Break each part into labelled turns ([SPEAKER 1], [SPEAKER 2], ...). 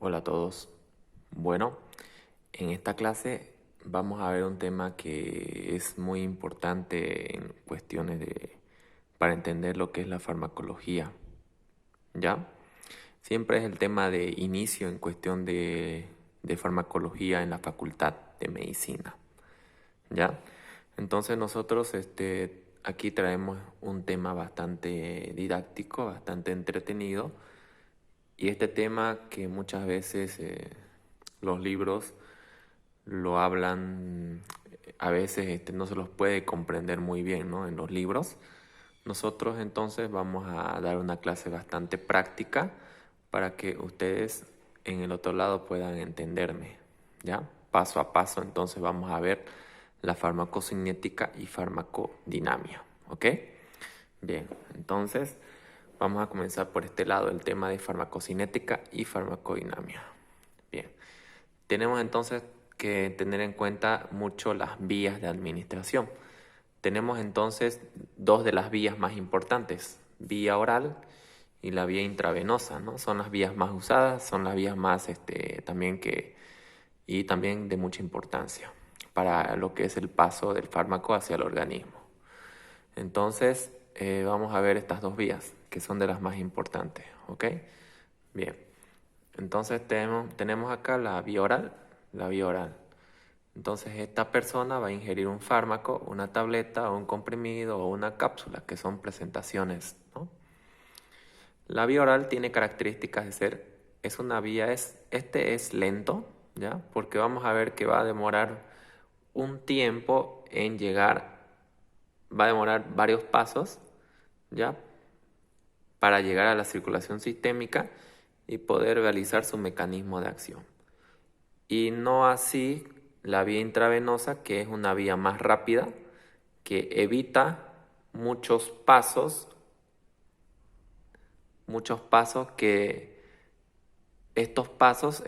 [SPEAKER 1] Hola a todos. Bueno, en esta clase vamos a ver un tema que es muy importante en cuestiones para entender lo que es la farmacología, ¿ya? Siempre es el tema de inicio en cuestión de farmacología en la Facultad de Medicina, ¿ya? Entonces nosotros aquí traemos un tema bastante didáctico, bastante entretenido, y este tema que muchas veces los libros lo hablan, a veces no se los puede comprender muy bien, ¿no? En los libros. Nosotros entonces vamos a dar una clase bastante práctica para que ustedes en el otro lado puedan entenderme, ¿ya? Paso a paso entonces vamos a ver la farmacocinética y farmacodinamia, ¿ok? Bien, entonces vamos a comenzar por este lado, el tema de farmacocinética y farmacodinamia. Bien, tenemos entonces que tener en cuenta mucho las vías de administración. Tenemos entonces dos de las vías más importantes, vía oral y la vía intravenosa, ¿no? Son las vías más usadas, son las vías más y también de mucha importancia para lo que es el paso del fármaco hacia el organismo. Entonces, vamos a ver estas dos vías, que son de las más importantes, ¿ok? Bien, entonces tenemos acá la vía oral, la vía oral. Entonces, esta persona va a ingerir un fármaco, una tableta, o un comprimido o una cápsula, que son presentaciones, ¿no? La vía oral tiene características de ser, es una vía, este es lento, ¿ya? Porque vamos a ver que va a demorar un tiempo en llegar, va a demorar varios pasos, ¿ya? Para llegar a la circulación sistémica y poder realizar su mecanismo de acción. Y no así la vía intravenosa, que es una vía más rápida, que evita muchos pasos que estos pasos,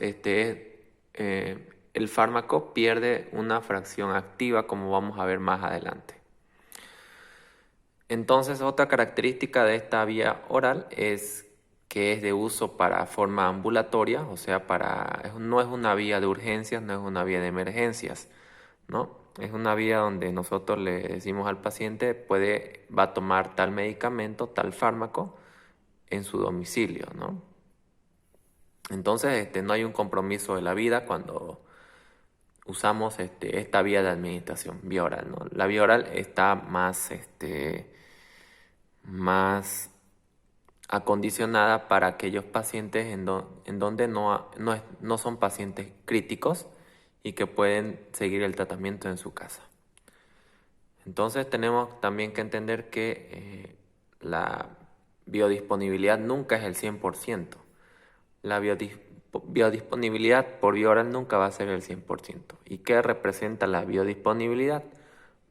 [SPEAKER 1] el fármaco pierde una fracción activa, como vamos a ver más adelante. Entonces, otra característica de esta vía oral es que es de uso para forma ambulatoria, o sea, no es una vía de urgencias, no es una vía de emergencias, ¿no? Es una vía donde nosotros le decimos al paciente va a tomar tal medicamento, tal fármaco en su domicilio, ¿no? Entonces, no hay un compromiso de la vida cuando usamos esta vía de administración, vía oral, ¿no? La vía oral está más acondicionada para aquellos pacientes en donde no son pacientes críticos y que pueden seguir el tratamiento en su casa. Entonces tenemos también que entender que la biodisponibilidad nunca es el 100%. La biodisponibilidad por vía oral nunca va a ser el 100%. ¿Y qué representa la biodisponibilidad?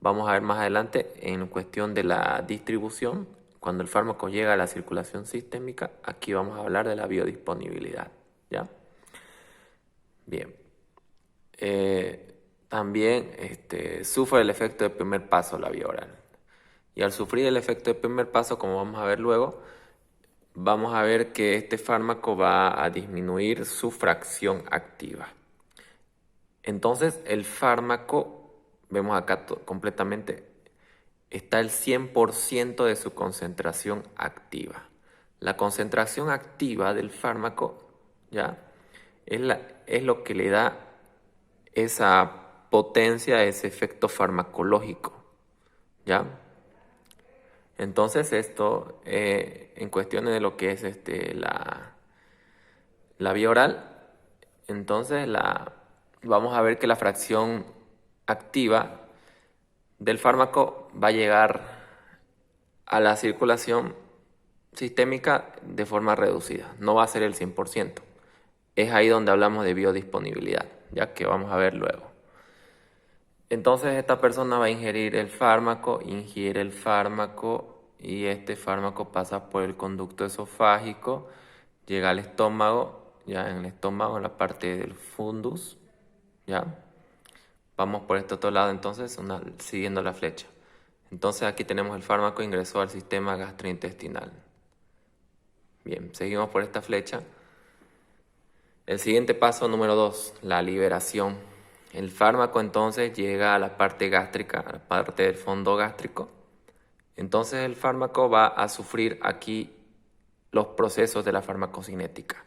[SPEAKER 1] Vamos a ver más adelante en cuestión de la distribución. Cuando el fármaco llega a la circulación sistémica, aquí vamos a hablar de la biodisponibilidad, ¿ya? Bien. También sufre el efecto de primer paso la vía oral. Y al sufrir el efecto de primer paso, como vamos a ver luego, vamos a ver que este fármaco va a disminuir su fracción activa. Entonces el fármaco, vemos acá completamente, está el 100% de su concentración activa. La concentración activa del fármaco, ¿ya? Es lo que le da esa potencia, ese efecto farmacológico, ¿ya? Entonces esto, en cuestiones de lo que es la vía oral, entonces vamos a ver que la fracción activa del fármaco va a llegar a la circulación sistémica de forma reducida, no va a ser el 100%. Es ahí donde hablamos de biodisponibilidad, ya que vamos a ver luego. Entonces esta persona va a ingiere el fármaco y este fármaco pasa por el conducto esofágico, llega al estómago, ya en el estómago, en la parte del fundus, ya. Vamos por este otro lado entonces, siguiendo la flecha. Entonces aquí tenemos el fármaco ingresó al sistema gastrointestinal. Bien, seguimos por esta flecha. El siguiente paso número 2, la liberación. El fármaco entonces llega a la parte gástrica, a la parte del fondo gástrico. Entonces el fármaco va a sufrir aquí los procesos de la farmacocinética.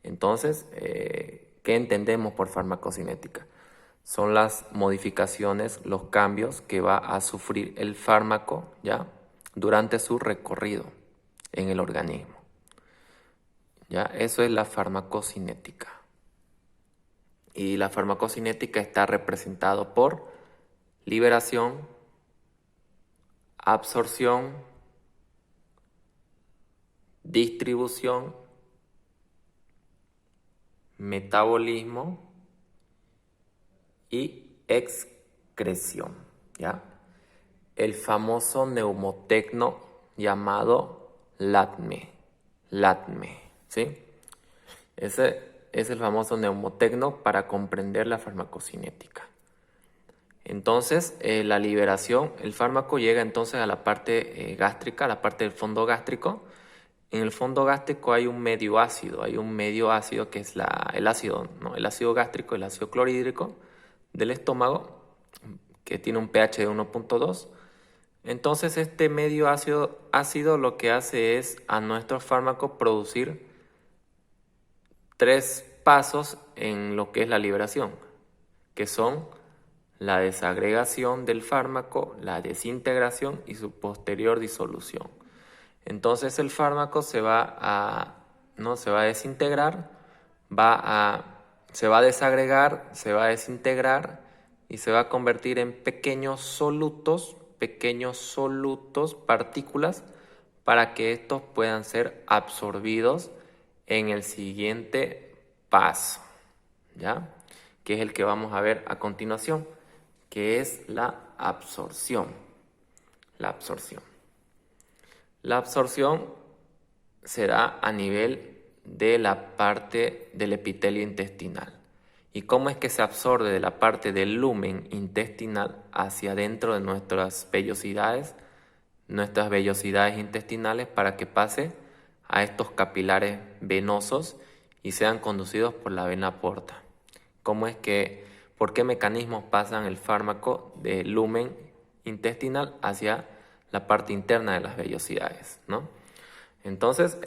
[SPEAKER 1] Entonces, ¿qué entendemos por farmacocinética? Son las modificaciones, los cambios que va a sufrir el fármaco, ¿ya?, durante su recorrido en el organismo. ¿Ya? Eso es la farmacocinética. Y la farmacocinética está representado por liberación, absorción, distribución, metabolismo y excreción, ¿ya? El famoso neumotecno llamado LATME, ¿sí? Ese es el famoso neumotecno para comprender la farmacocinética. Entonces, la liberación, el fármaco llega entonces a la parte gástrica, a la parte del fondo gástrico. En el fondo gástrico hay un medio ácido que es el ácido gástrico, el ácido clorhídrico del estómago, que tiene un pH de 1.2. Entonces este medio ácido lo que hace es a nuestro fármaco producir 3 pasos en lo que es la liberación, que son la desagregación del fármaco, la desintegración y su posterior disolución. Entonces el fármaco se va a desintegrar, se va a desagregar, se va a desintegrar y se va a convertir en pequeños solutos, partículas, para que estos puedan ser absorbidos en el siguiente paso, ¿ya?, que es el que vamos a ver a continuación, que es la absorción. La absorción se da a nivel de la parte del epitelio intestinal. ¿Y cómo es que se absorbe de la parte del lumen intestinal hacia adentro de nuestras vellosidades intestinales para que pase a estos capilares venosos y sean conducidos por la vena porta? ¿Por qué mecanismos pasan el fármaco del lumen intestinal hacia la parte interna de las vellosidades, ¿no? Entonces,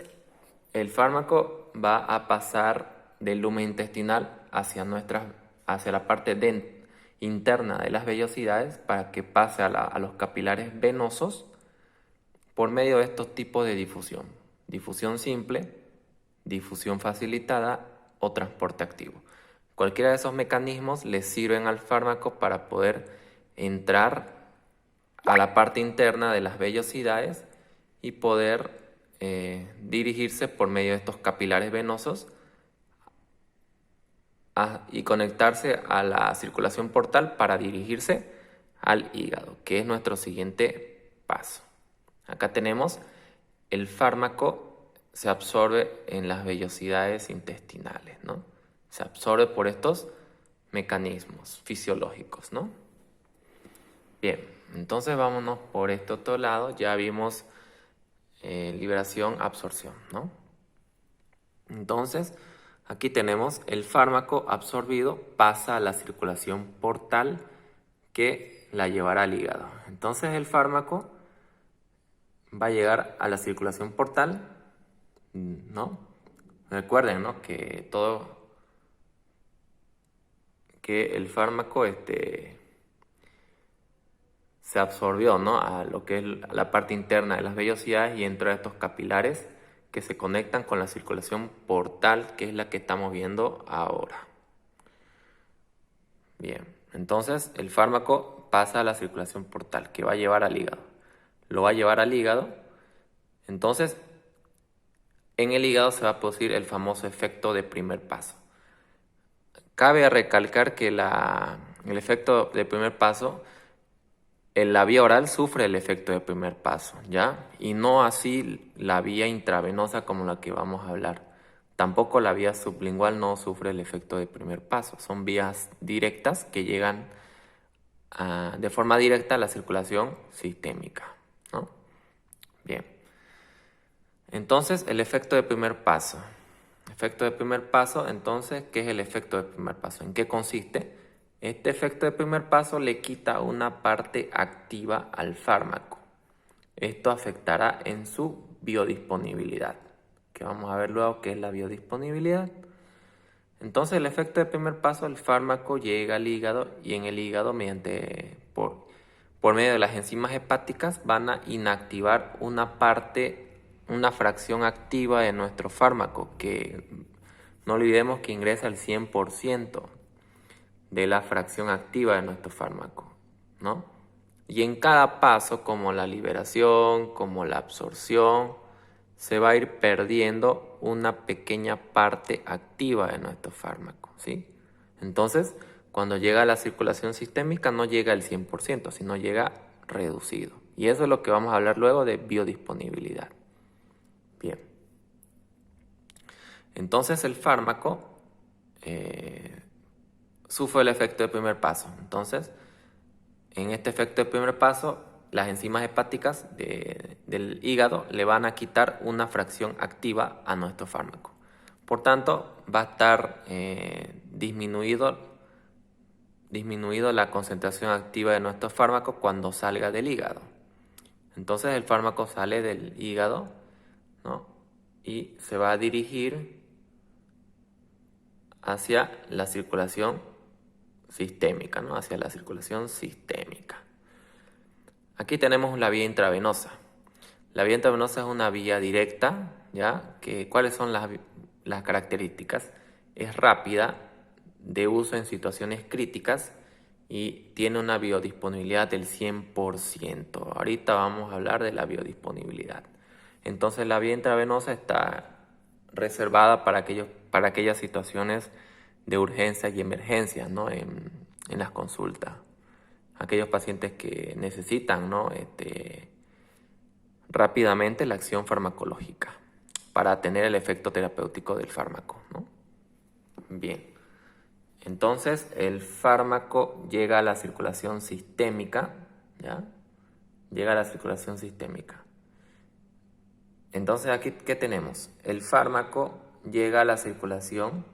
[SPEAKER 1] el fármaco va a pasar del lumen intestinal hacia la parte interna de las vellosidades para que pase a los capilares venosos por medio de estos tipos de difusión. Difusión simple, difusión facilitada o transporte activo. Cualquiera de esos mecanismos le sirven al fármaco para poder entrar a la parte interna de las vellosidades y poder dirigirse por medio de estos capilares venosos y conectarse a la circulación portal para dirigirse al hígado, que es nuestro siguiente paso. Acá tenemos el fármaco se absorbe en las vellosidades intestinales, ¿no? Se absorbe por estos mecanismos fisiológicos, ¿no? Bien, entonces vámonos por este otro lado. Ya vimos liberación, absorción, ¿no? Entonces, aquí tenemos el fármaco absorbido pasa a la circulación portal que la llevará al hígado. Entonces el fármaco va a llegar a la circulación portal, ¿no? Recuerden, ¿no?, que el fármaco se absorbió, ¿no?, a lo que es la parte interna de las vellosidades y entró a estos capilares que se conectan con la circulación portal, que es la que estamos viendo ahora. Bien, entonces el fármaco pasa a la circulación portal, que va a llevar al hígado. Lo va a llevar al hígado. Entonces, en el hígado se va a producir el famoso efecto de primer paso. Cabe recalcar que el efecto de primer paso, en la vía oral sufre el efecto de primer paso, ¿ya? Y no así la vía intravenosa como la que vamos a hablar. Tampoco la vía sublingual no sufre el efecto de primer paso. Son vías directas que llegan de forma directa a la circulación sistémica, ¿no? Bien. Entonces, el efecto de primer paso. Efecto de primer paso, entonces, ¿qué es el efecto de primer paso? ¿En qué consiste? Este efecto de primer paso le quita una parte activa al fármaco. Esto afectará en su biodisponibilidad, que vamos a ver luego qué es la biodisponibilidad. Entonces, el efecto de primer paso, el fármaco llega al hígado y en el hígado, por medio de las enzimas hepáticas, van a inactivar una fracción activa de nuestro fármaco, que no olvidemos que ingresa el 100% de la fracción activa de nuestro fármaco, ¿no? Y en cada paso, como la liberación, como la absorción, se va a ir perdiendo una pequeña parte activa de nuestro fármaco, ¿sí? Entonces, cuando llega a la circulación sistémica no llega al 100%, sino llega reducido. Y eso es lo que vamos a hablar luego de biodisponibilidad. Bien. Entonces el fármaco sufre el efecto de primer paso. Entonces, en este efecto de primer paso, las enzimas hepáticas del hígado le van a quitar una fracción activa a nuestro fármaco. Por tanto, va a estar disminuido la concentración activa de nuestro fármaco cuando salga del hígado. Entonces el fármaco sale del hígado, ¿no? Y se va a dirigir hacia la circulación sistémica, ¿no? Hacia la circulación sistémica. Aquí tenemos la vía intravenosa. La vía intravenosa es una vía directa, ¿ya? ¿Cuáles son las características? Es rápida, de uso en situaciones críticas y tiene una biodisponibilidad del 100%. Ahorita vamos a hablar de la biodisponibilidad. Entonces la vía intravenosa está reservada para aquellas situaciones de urgencia y emergencia, ¿no? En las consultas. Aquellos pacientes que necesitan, ¿no? Rápidamente la acción farmacológica para tener el efecto terapéutico del fármaco, ¿no? Bien. Entonces el fármaco llega a la circulación sistémica, ¿ya? Llega a la circulación sistémica. Entonces aquí, ¿qué tenemos? El fármaco llega a la circulación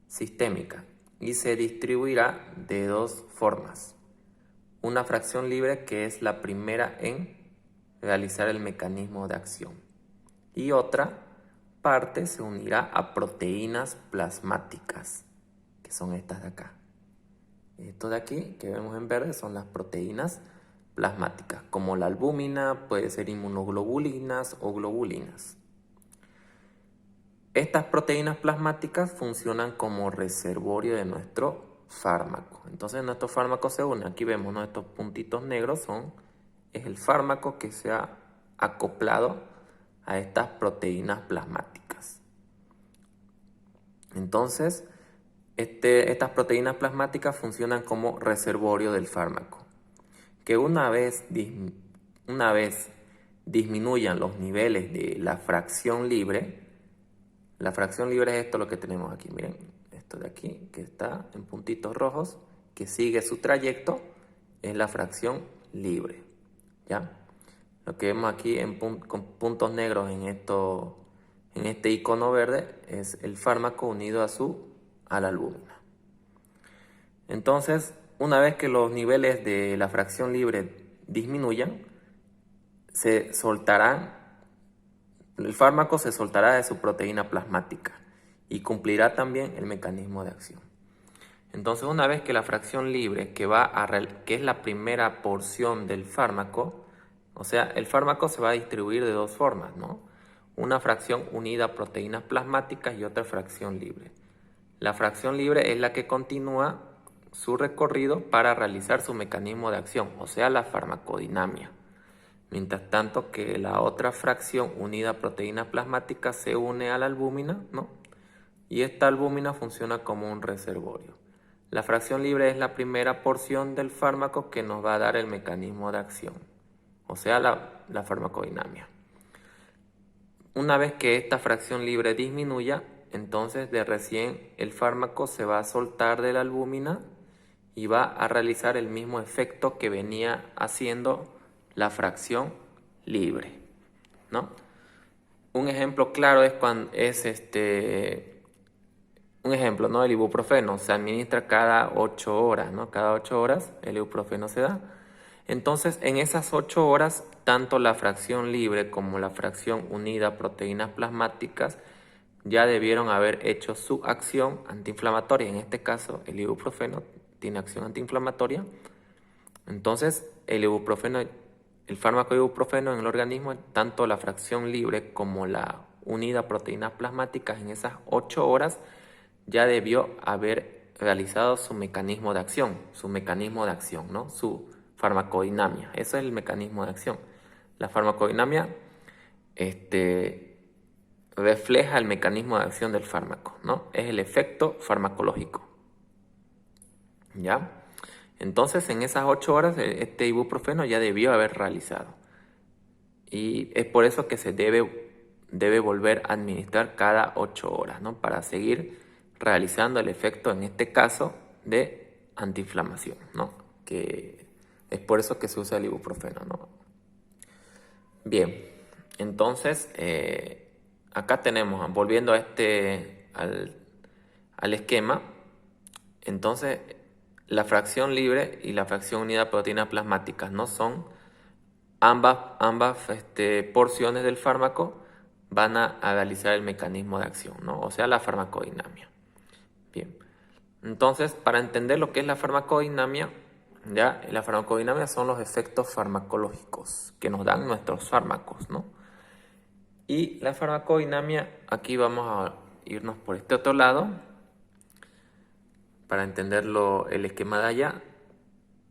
[SPEAKER 1] sistémica y se distribuirá de dos formas. Una fracción libre, que es la primera en realizar el mecanismo de acción, y otra parte se unirá a proteínas plasmáticas, que son estas de acá. Esto de aquí que vemos en verde son las proteínas plasmáticas, como la albúmina, puede ser inmunoglobulinas o globulinas. Estas proteínas plasmáticas funcionan como reservorio de nuestro fármaco. Entonces nuestro fármaco se une. Aquí vemos, ¿no? Estos puntitos negros es el fármaco que se ha acoplado a estas proteínas plasmáticas. Entonces, estas proteínas plasmáticas funcionan como reservorio del fármaco, que una vez disminuyan los niveles de la fracción libre es esto lo que tenemos aquí, miren, esto de aquí, que está en puntitos rojos, que sigue su trayecto, es la fracción libre, ¿ya? Lo que vemos aquí con puntos negros en este icono verde es el fármaco unido a la albúmina. Entonces, una vez que los niveles de la fracción libre disminuyan, el fármaco se soltará de su proteína plasmática y cumplirá también el mecanismo de acción. Entonces, una vez que la fracción libre, que es la primera porción del fármaco, o sea, el fármaco se va a distribuir de dos formas, ¿no? Una fracción unida a proteínas plasmáticas y otra fracción libre. La fracción libre es la que continúa su recorrido para realizar su mecanismo de acción, o sea, la farmacodinamia. Mientras tanto que la otra fracción unida a proteínas plasmáticas se une a la albúmina, ¿no? Y esta albúmina funciona como un reservorio. La fracción libre es la primera porción del fármaco que nos va a dar el mecanismo de acción, o sea, la farmacodinamia. Una vez que esta fracción libre disminuya, entonces de recién el fármaco se va a soltar de la albúmina y va a realizar el mismo efecto que venía haciendo la fracción libre, ¿no? Un ejemplo claro es un ejemplo, ¿no? El ibuprofeno se administra cada 8 horas, ¿no? Cada 8 horas el ibuprofeno se da. Entonces, en esas 8 horas, tanto la fracción libre como la fracción unida proteínas plasmáticas ya debieron haber hecho su acción antiinflamatoria. En este caso, el ibuprofeno tiene acción antiinflamatoria. Entonces, el fármaco ibuprofeno en el organismo, tanto la fracción libre como la unida proteínas plasmáticas en esas 8 horas ya debió haber realizado su mecanismo de acción, ¿no? Su farmacodinamia. Ese es el mecanismo de acción. La farmacodinamia refleja el mecanismo de acción del fármaco, ¿no? Es el efecto farmacológico. ¿Ya? Entonces, en esas 8 horas, este ibuprofeno ya debió haber realizado. Y es por eso que se debe volver a administrar cada 8 horas, ¿no? Para seguir realizando el efecto, en este caso, de antiinflamación, ¿no? Que es por eso que se usa el ibuprofeno, ¿no? Bien, entonces, acá tenemos, volviendo al esquema, entonces la fracción libre y la fracción unida de proteínas plasmáticas, ¿no? Son ambas porciones del fármaco van a realizar el mecanismo de acción, ¿no? O sea, la farmacodinamia. Bien, entonces, para entender lo que es la farmacodinamia, ya, la farmacodinamia son los efectos farmacológicos que nos dan nuestros fármacos, ¿no? Y la farmacodinamia, aquí vamos a irnos por este otro lado para entenderlo el esquema de allá.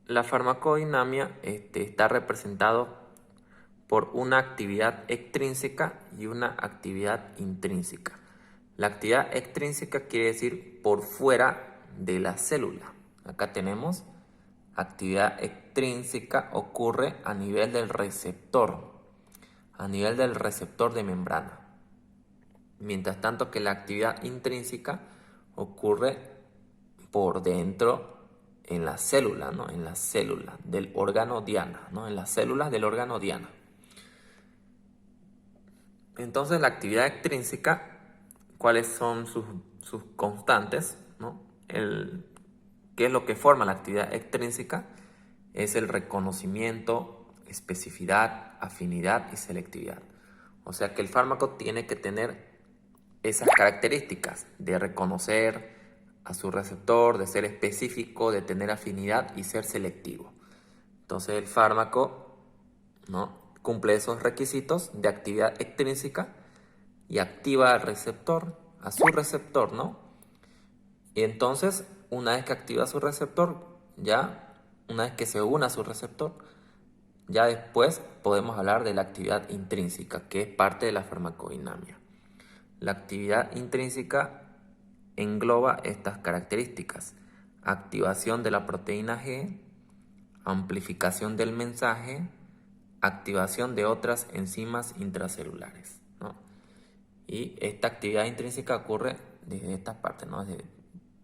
[SPEAKER 1] La farmacodinamia está representado por una actividad extrínseca y una actividad intrínseca. La actividad extrínseca quiere decir por fuera de la célula. Acá tenemos actividad extrínseca, ocurre a nivel del receptor de membrana. Mientras tanto que la actividad intrínseca ocurre por dentro en la célula, ¿no? En la célula del órgano diana, ¿no? En las células del órgano diana. Entonces, la actividad extrínseca, ¿cuáles son sus constantes, ¿no? ¿Qué es lo que forma la actividad extrínseca? Es el reconocimiento, especificidad, afinidad y selectividad. O sea que el fármaco tiene que tener esas características de reconocer a su receptor, de ser específico, de tener afinidad y ser selectivo. Entonces el fármaco, ¿no?, cumple esos requisitos de actividad extrínseca y activa al receptor, a su receptor, ¿no? Y entonces, una vez que activa su receptor, una vez que se une a su receptor, ya después podemos hablar de la actividad intrínseca, que es parte de la farmacodinamia. La actividad intrínseca engloba estas características: activación de la proteína G, amplificación del mensaje, activación de otras enzimas intracelulares, ¿no? Y esta actividad intrínseca ocurre desde esta parte, ¿no?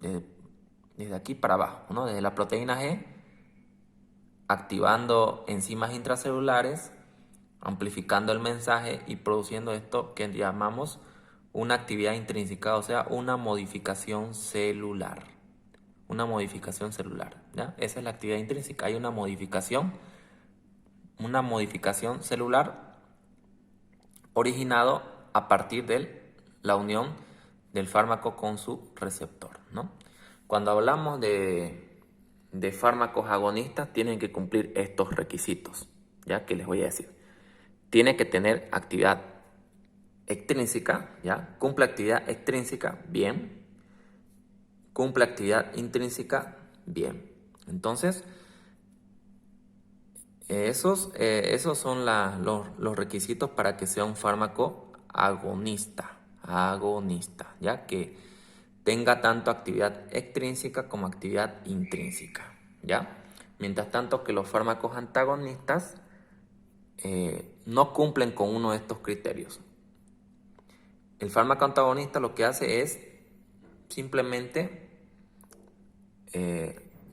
[SPEAKER 1] Desde aquí para abajo, ¿no? Desde la proteína G, activando enzimas intracelulares, amplificando el mensaje y produciendo esto que llamamos una actividad intrínseca, o sea, una modificación celular. Una modificación celular, ¿ya? Esa es la actividad intrínseca. Hay una modificación celular originado a partir de la unión del fármaco con su receptor, ¿no? Cuando hablamos de fármacos agonistas, tienen que cumplir estos requisitos, ya que les voy a decir. Tiene que tener actividad extrínseca, ¿ya? Cumple actividad extrínseca, bien. Cumple actividad intrínseca, bien. Entonces, esos son los requisitos para que sea un fármaco agonista, ¿ya? Que tenga tanto actividad extrínseca como actividad intrínseca, ¿ya? Mientras tanto que los fármacos antagonistas no cumplen con uno de estos criterios. El fármaco antagonista lo que hace es simplemente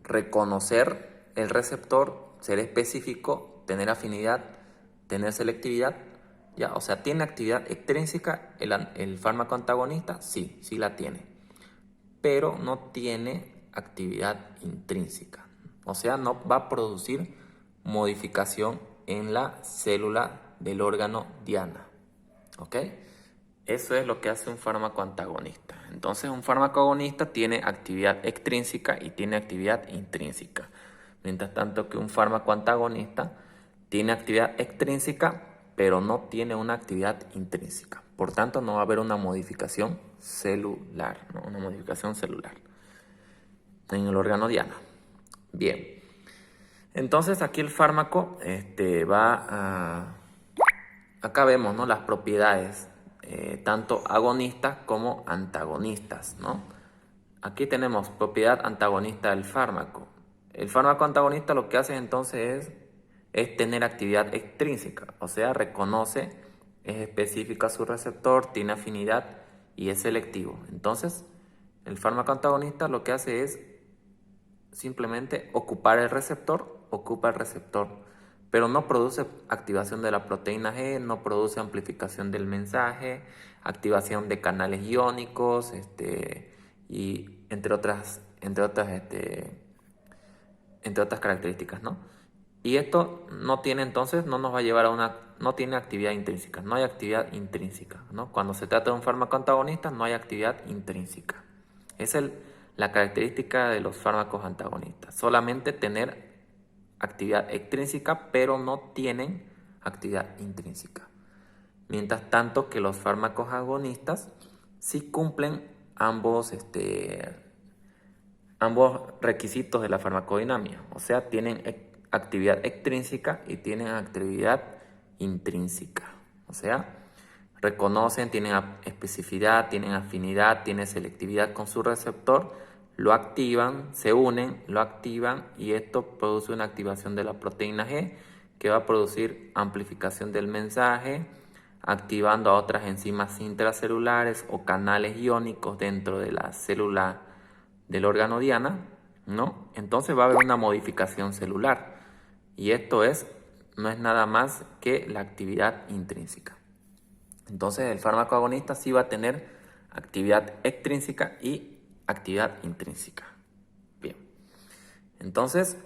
[SPEAKER 1] reconocer el receptor, ser específico, tener afinidad, tener selectividad, ¿ya? O sea, ¿tiene actividad extrínseca el fármaco antagonista? Sí la tiene. pero no tiene actividad intrínseca. O sea, no va a producir modificación en la célula del órgano diana. ¿Ok? Eso es lo que hace un fármaco antagonista. Entonces, un fármaco agonista tiene actividad extrínseca y tiene actividad intrínseca. Mientras tanto que un fármaco antagonista tiene actividad extrínseca, pero no tiene una actividad intrínseca. Por tanto, no va a haber una modificación celular, ¿no? Una modificación celular en el órgano diana. Bien. Entonces, aquí el fármaco acá vemos, ¿no?, las propiedades, tanto agonistas como antagonistas, ¿no? Aquí tenemos propiedad antagonista del fármaco. El fármaco antagonista lo que hace entonces es tener actividad extrínseca, o sea, reconoce, es específica a su receptor, tiene afinidad y es selectivo. Entonces, el fármaco antagonista lo que hace es simplemente ocupa el receptor, pero no produce activación de la proteína G, no produce amplificación del mensaje, activación de canales iónicos, y entre otras características, ¿no? Y esto no tiene, entonces, no nos va a llevar a no tiene actividad intrínseca, no hay actividad intrínseca, ¿no? Cuando se trata de un fármaco antagonista, no hay actividad intrínseca. Es la característica de los fármacos antagonistas, solamente tener actividad extrínseca, pero no tienen actividad intrínseca. Mientras tanto que los fármacos agonistas sí cumplen ambos requisitos de la farmacodinámica, o sea, tienen actividad extrínseca y tienen actividad intrínseca, o sea, reconocen, tienen especificidad, tienen afinidad, tienen selectividad con su receptor, lo activan, se unen, lo activan y esto produce una activación de la proteína G que va a producir amplificación del mensaje, activando a otras enzimas intracelulares o canales iónicos dentro de la célula del órgano diana, ¿no? Entonces va a haber una modificación celular y esto no es nada más que la actividad intrínseca. Entonces el fármaco agonista sí va a tener actividad extrínseca y actividad intrínseca. Bien, entonces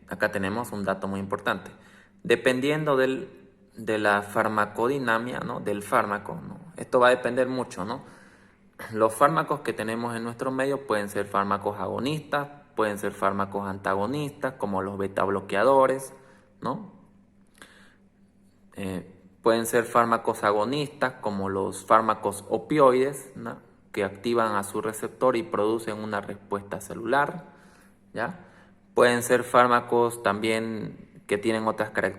[SPEAKER 1] acá tenemos un dato muy importante. Dependiendo de la farmacodinámica, ¿no?, del fármaco, ¿no? Esto va a depender mucho, ¿no? Los fármacos que tenemos en nuestro medio pueden ser fármacos agonistas, pueden ser fármacos antagonistas, como los beta bloqueadores, ¿no? Pueden ser fármacos agonistas, como los fármacos opioides, ¿no?, que activan a su receptor y producen una respuesta celular, ¿ya? Pueden ser fármacos también que tienen otras características